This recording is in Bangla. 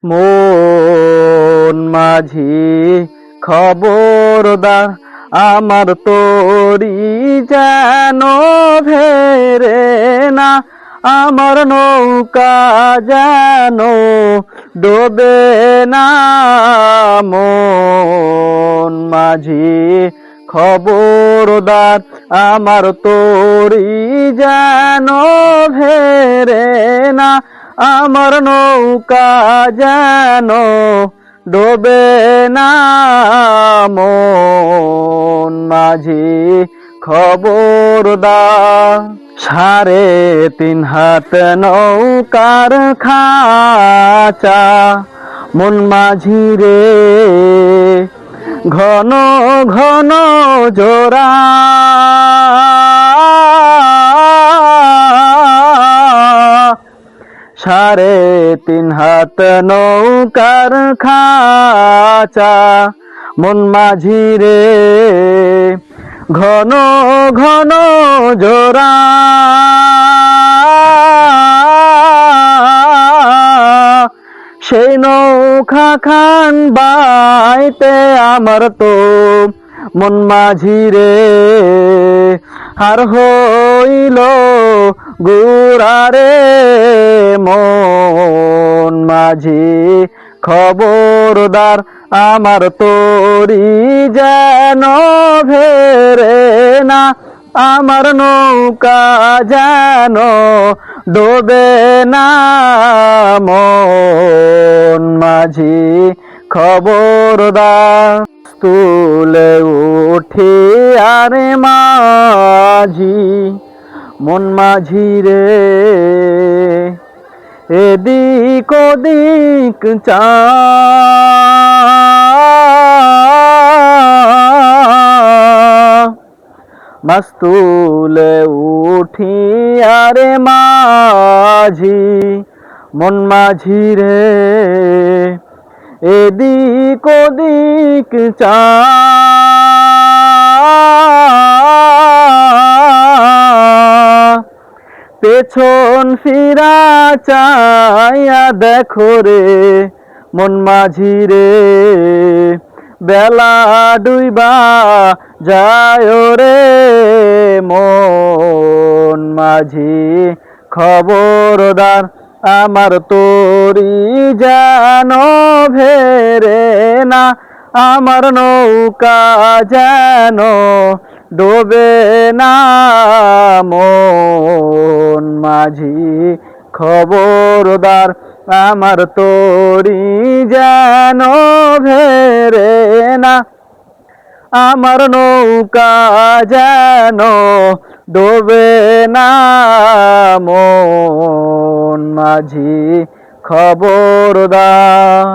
মন মাঝি খবরদার, আমার তরি যেন ভেরে না, আমার নৌকা যেন ডোবে না। মন মাঝি খবরদার, আমার তরি যেন ভেরে না, আমার নৌকা যেন ডোবে না। মন মাঝি খবরদার, 3.5 হাত নৌকার খাঁচা মন মাঝি রে, ঘন ঘন জোড়া। 3.5 হাত নৌকার খাঁচা মন মাঝি রে, ঘন ঘন জোড়া। সেই নৌকা খান বাইতে আমার তো মন মাঝি রে, আর হইল গুড়ারে। মন মাঝি খবরদার, আমার তরি যেন ভেরে না, আমার নৌকা যেন ডোবে না। মন মাঝি খবরদার, তুলে উঠি আরে মাঝি মন মাঝি রে, এদিক ওদিক চা। মাছ তুলে উঠি আরে মাঝি মন মাঝি রে, এদিক ওদিক চা। পেছন ফিরা চাইয়া দেখো রে মন মাঝি রে, বেলা ডুইবা যায় রে। মন মাঝি খবরদার, আমার তরি যেন ভেরে না, আমার নৌকা যেন ডোবে না। মন মাঝি খবরদার, আমার তরি যেন ভেরে না, আমার নৌকা যেন ডোবে না। মন মাঝি খবরদার।